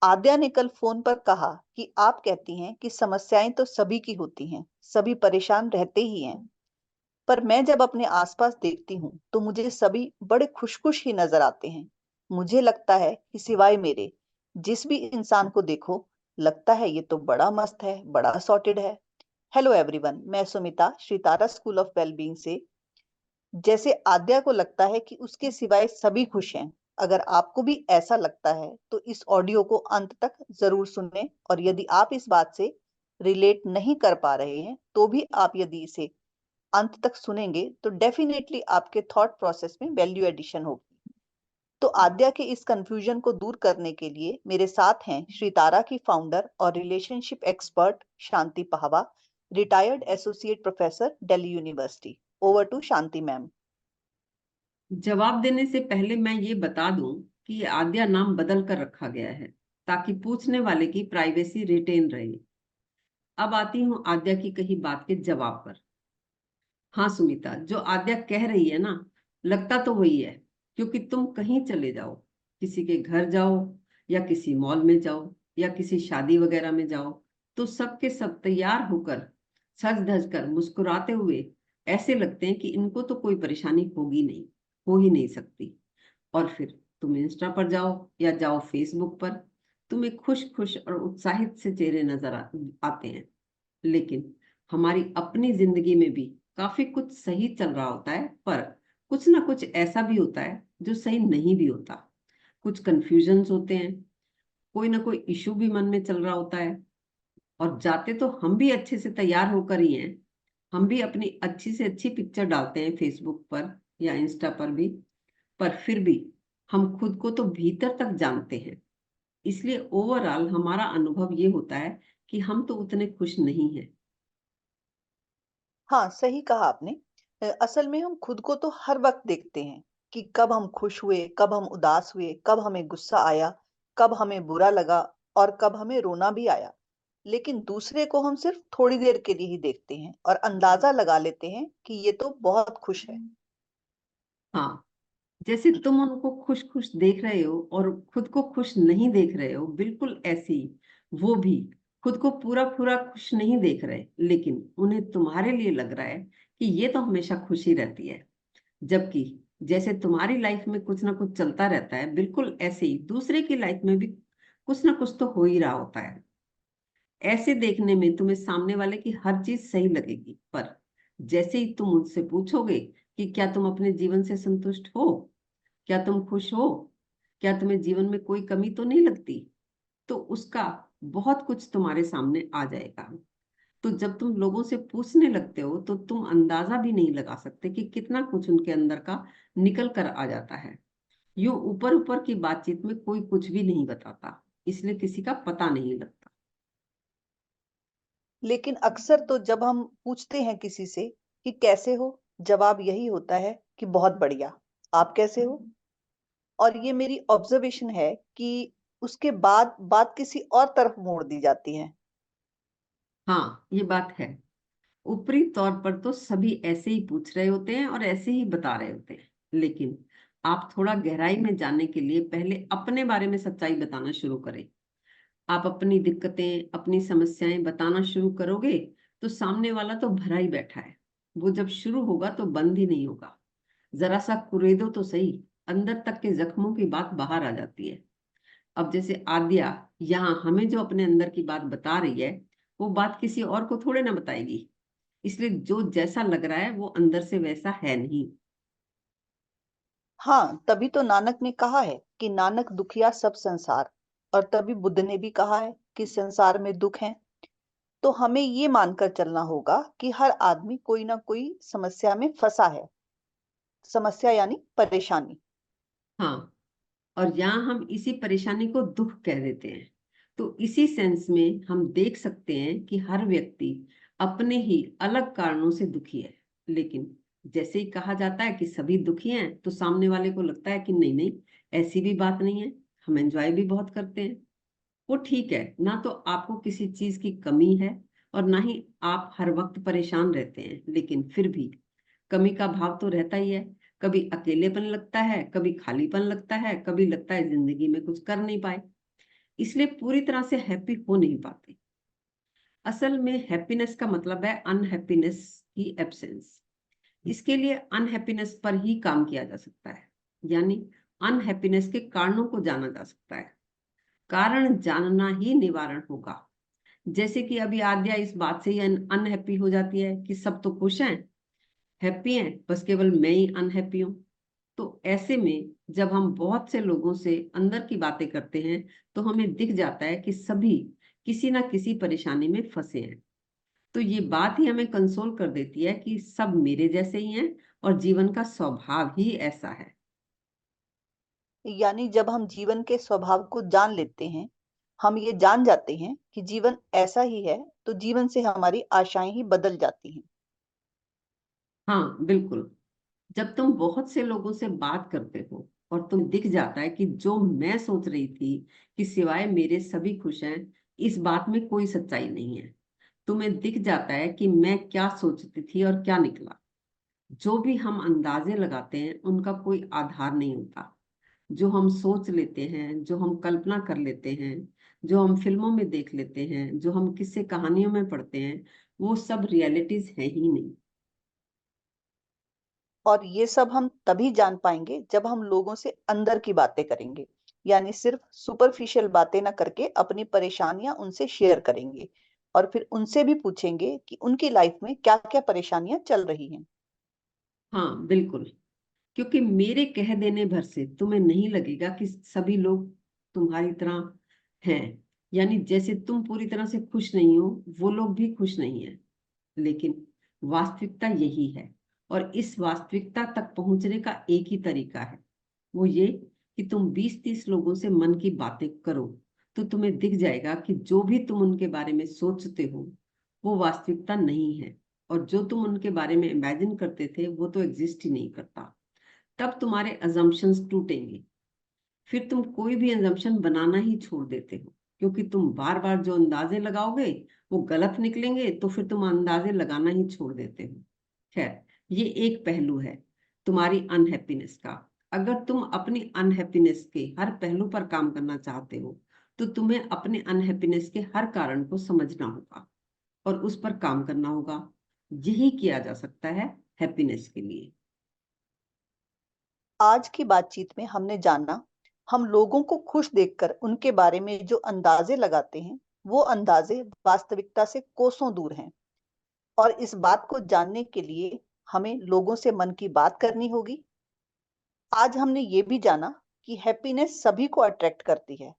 आद्या ने कल फोन पर कहा कि आप कहती हैं कि समस्याएं तो सभी की होती हैं, सभी परेशान रहते ही हैं। पर मैं जब अपने आसपास देखती हूँ तो मुझे सभी बड़े खुश खुश ही नजर आते हैं। मुझे लगता है कि सिवाय मेरे, जिस भी इंसान को देखो लगता है ये तो बड़ा मस्त है, बड़ा सॉर्टेड है। हेलो एवरीवन, मैं सुमिता श्रीतारा स्कूल ऑफ वेलबींग से। जैसे आद्या को लगता है कि उसके सिवाय सभी खुश हैं, अगर आपको भी ऐसा लगता है तो इस ऑडियो को अंत तक जरूर सुनें। और यदि आप इस बात से रिलेट नहीं कर पा रहे हैं तो भी आप यदि इसे अंत तक सुनेंगे तो डेफिनेटली आपके थॉट प्रोसेस में वैल्यू एडिशन होगी। तो आद्या के इस कंफ्यूजन को दूर करने के लिए मेरे साथ हैं श्रीतारा की फाउंडर और relationship expert Shanti Pahwa, retired associate professor, Delhi university. Over to Shanti ma'am. जवाब देने से पहले मैं ये बता दूं कि ये आद्या नाम बदल कर रखा गया है ताकि पूछने वाले की प्राइवेसी रिटेन रहे। अब आती हूँ आद्या की कही बात के जवाब पर। हाँ सुमिता, जो आद्या कह रही है ना, लगता तो वही है। क्योंकि तुम कहीं चले जाओ, किसी के घर जाओ या किसी मॉल में जाओ या किसी शादी वगैरह में जाओ, तो सबके सब तैयार होकर, सज धज कर, मुस्कुराते हुए ऐसे लगते हैं कि इनको तो कोई परेशानी होगी नहीं, हो ही नहीं सकती। और फिर तुम इंस्टा पर जाओ या जाओ फेसबुक पर, तुम्हें खुश खुश और उत्साहित से चेहरे नजर आते हैं। लेकिन हमारी अपनी जिंदगी में भी काफी कुछ सही चल रहा होता है, पर कुछ ना कुछ ऐसा भी होता है जो सही नहीं भी होता। कुछ कंफ्यूजन्स होते हैं, कोई ना कोई इशू भी मन में चल रहा होता है। और जाते तो हम भी अच्छे से तैयार होकर ही हैं, हम भी अपनी अच्छी से अच्छी पिक्चर डालते हैं फेसबुक पर या इंस्टा पर भी। पर फिर भी हम खुद को तो भीतर तक जानते हैं। इसलिए ओवरऑल हमारा अनुभव ये होता है कि हम तो उतने खुश नहीं हैं। हाँ, सही कहा आपने। असल में हम खुद को तो हर वक्त देखते हैं कि कब हम खुश हुए, कब हम उदास हुए, कब हमें गुस्सा आया, कब हमें बुरा लगा और कब हमें रोना भी आया। लेकिन दूसरे को हम सिर्फ थोड़ी देर के लिए ही देखते हैं और अंदाजा लगा लेते हैं कि ये तो बहुत खुश है। हाँ, जैसे तुम उनको खुश खुश देख रहे हो और खुद को खुश नहीं देख रहे हो, बिल्कुल ऐसे ही वो भी खुद को पूरा पूरा खुश नहीं देख रहे, लेकिन उन्हें तुम्हारे लिए लग रहा है कि ये तो हमेशा खुशी रहती है। जबकि जैसे तुम्हारी लाइफ में कुछ ना कुछ चलता रहता है, बिल्कुल ऐसे ही दूसरे की लाइफ में भी कुछ ना कुछ तो हो ही रहा होता है। ऐसे देखने में तुम्हें सामने वाले की हर चीज सही लगेगी, पर जैसे ही तुम मुझसे पूछोगे कि क्या तुम अपने जीवन से संतुष्ट हो, क्या तुम खुश हो, क्या तुम्हें जीवन में कोई कमी तो नहीं लगती, तो उसका बहुत कुछ तुम्हारे सामने आ जाएगा। तो जब तुम लोगों से पूछने लगते हो तो तुम अंदाजा भी नहीं लगा सकते कि कितना कुछ उनके अंदर का निकल कर आ जाता है। यूं ऊपर ऊपर की बातचीत में कोई कुछ भी नहीं बताता, इसलिए किसी का पता नहीं लगता। लेकिन अक्सर तो जब हम पूछते हैं किसी से कि कैसे हो, जवाब यही होता है कि बहुत बढ़िया। आप कैसे हो? और ये मेरी ऑब्जर्वेशन है कि उसके बाद बात किसी और तरफ मोड़ दी जाती है। हाँ, ये बात है। ऊपरी तौर पर तो सभी ऐसे ही पूछ रहे होते हैं और ऐसे ही बता रहे होते हैं, लेकिन आप थोड़ा गहराई में जानने के लिए पहले अपने बारे में सच्चाई बताना शुरू करें। आप अपनी दिक्कतें, अपनी समस्याएं बताना शुरू करोगे तो सामने वाला तो भरा ही बैठा है, वो जब शुरू होगा तो बंद ही नहीं होगा। जरा सा कुरेदो तो सही, अंदर तक के जख्मों की बात बाहर आ जाती है। अब जैसे आद्या यहाँ हमें जो अपने अंदर की बात बता रही है, वो बात किसी और को थोड़े ना बताएगी। इसलिए जो जैसा लग रहा है वो अंदर से वैसा है नहीं। हाँ, तभी तो नानक ने कहा है कि नानक दुखिया सब संसार। और तभी बुद्ध ने भी कहा है कि संसार में दुख है। तो हमें ये मानकर चलना होगा कि हर आदमी कोई ना कोई समस्या में फंसा है। समस्या यानी परेशानी। हाँ, और यहाँ हम इसी परेशानी को दुख कह देते हैं। तो इसी सेंस में हम देख सकते हैं कि हर व्यक्ति अपने ही अलग कारणों से दुखी है। लेकिन जैसे ही कहा जाता है कि सभी दुखी हैं, तो सामने वाले को लगता है कि नहीं नहीं, ऐसी भी बात नहीं है, हम एंजॉय भी बहुत करते हैं। वो ठीक है ना, तो आपको किसी चीज की कमी है और ना ही आप हर वक्त परेशान रहते हैं, लेकिन फिर भी कमी का भाव तो रहता ही है। कभी अकेलेपन लगता है, कभी खालीपन लगता है, कभी लगता है जिंदगी में कुछ कर नहीं पाए। इसलिए पूरी तरह से हैप्पी हो नहीं पाते। असल में हैप्पीनेस का मतलब है अनहैप्पीनेस की एब्सेंस। इसके लिए अनहैप्पीनेस पर ही काम किया जा सकता है, यानी अनहैप्पीनेस के कारणों को जाना जा सकता है। कारण जानना ही निवारण होगा। जैसे कि अभी आद्या इस बात से ही अनहैप्पी हो जाती है कि सब तो खुश हैं, हैप्पी हैं, बस केवल मैं ही अनहैप्पी हूं। तो ऐसे में जब हम बहुत से लोगों से अंदर की बातें करते हैं तो हमें दिख जाता है कि सभी किसी ना किसी परेशानी में फंसे हैं। तो ये बात ही हमें कंसोल कर देती है कि सब मेरे जैसे ही हैं और जीवन का स्वभाव ही ऐसा है। यानी जब हम जीवन के स्वभाव को जान लेते हैं, हम ये जान जाते हैं कि जीवन ऐसा ही है, तो जीवन से हमारी आशाएं ही बदल जाती हैं। हाँ बिल्कुल। जब तुम बहुत से लोगों से बात करते हो और तुम दिख जाता है कि जो मैं सोच रही थी कि सिवाय मेरे सभी खुश हैं, इस बात में कोई सच्चाई नहीं है। तुम्हें दिख जाता है कि मैं क्या सोचती थी और क्या निकला। जो भी हम अंदाजे लगाते हैं उनका कोई आधार नहीं होता। जो हम सोच लेते हैं, जो हम कल्पना कर लेते हैं, जो हम फिल्मों में देख लेते हैं, जो हम किस्से कहानियों में पढ़ते हैं, वो सब रियलिटीज है ही नहीं। और ये सब हम तभी जान पाएंगे जब हम लोगों से अंदर की बातें करेंगे, यानी सिर्फ सुपरफिशियल बातें ना करके अपनी परेशानियां उनसे शेयर करेंगे और फिर उनसे भी पूछेंगे कि उनकी लाइफ में क्या क्या परेशानियां चल रही हैं। हाँ बिल्कुल। क्योंकि मेरे कह देने भर से तुम्हें नहीं लगेगा कि सभी लोग तुम्हारी तरह हैं। यानी जैसे तुम पूरी तरह से खुश नहीं हो, वो लोग भी खुश नहीं है। लेकिन वास्तविकता यही है। और इस वास्तविकता तक पहुंचने का एक ही तरीका है, वो ये कि तुम 20-30 लोगों से मन की बातें करो। तो तुम्हें दिख जाएगा कि जो भी तुम उनके बारे में सोचते हो वो वास्तविकता नहीं है, और जो तुम उनके बारे में इमेजिन करते थे वो तो एग्जिस्ट ही नहीं करता। तब तुम्हारे अजम्पशंस टूटेंगे। फिर तुम कोई भी अजम्पशन बनाना ही छोड़ देते हो, क्योंकि तुम बार बार जो अंदाजे लगाओगे वो गलत निकलेंगे, तो फिर तुम अंदाजे लगाना ही छोड़ देते हो। खैर, ये एक पहलू है तुम्हारी अनहैप्पीनेस का। अगर तुम अपनी अनहैप्पीनेस के हर पहलू पर काम करना चाहते हो तो तुम्हें अपने अनहैप्पीनेस के हर कारण को समझना होगा और उस पर काम करना होगा। यही किया जा सकता है हैप्पीनेस के लिए। आज की बातचीत में हमने जाना, हम लोगों को खुश देखकर उनके बारे में जो अंदाजे लगाते हैं, वो अंदाजे वास्तविकता से कोसों दूर हैं। और इस बात को जानने के लिए हमें लोगों से मन की बात करनी होगी। आज हमने ये भी जाना कि हैप्पीनेस सभी को अट्रैक्ट करती है।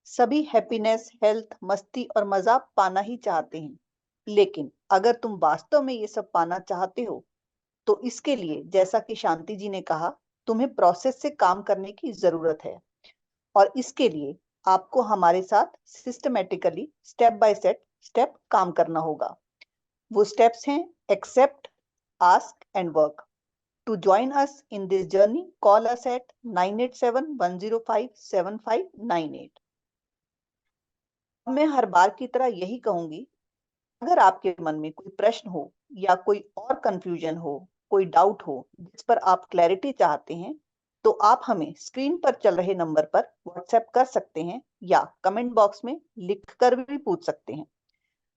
सभी हैप्पीनेस, हेल्थ, मस्ती और मजा पाना ही चाहते हैं। लेकिन अगर तुम वास्तव में ये सब पाना चाहते हो, तो इसके लिए, जैसा कि शांति जी ने कहा, तुम्हें प्रोसेस से काम करने की जरूरत है। और इसके लिए आपको हमारे साथ सिस्टमेटिकली, स्टेप बाय स्टेप काम करना होगा। वो स्टेप्स हैं: accept, ask and work. To join us in this journey, call us at 987-105-7598। मैं हर बार की तरह यही कहूंगी, अगर आपके मन में कोई प्रश्न हो या कोई और कंफ्यूजन हो, कोई डाउट हो जिस पर आप क्लैरिटी चाहते हैं, तो आप हमें स्क्रीन पर चल रहे नंबर पर व्हाट्सएप कर सकते हैं या कमेंट बॉक्स में लिख कर भी पूछ सकते हैं।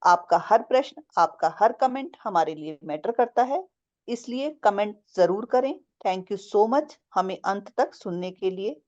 आपका हर प्रश्न, आपका हर कमेंट हमारे लिए मैटर करता है, इसलिए कमेंट जरूर करें। थैंक यू सो मच हमें अंत तक सुनने के लिए।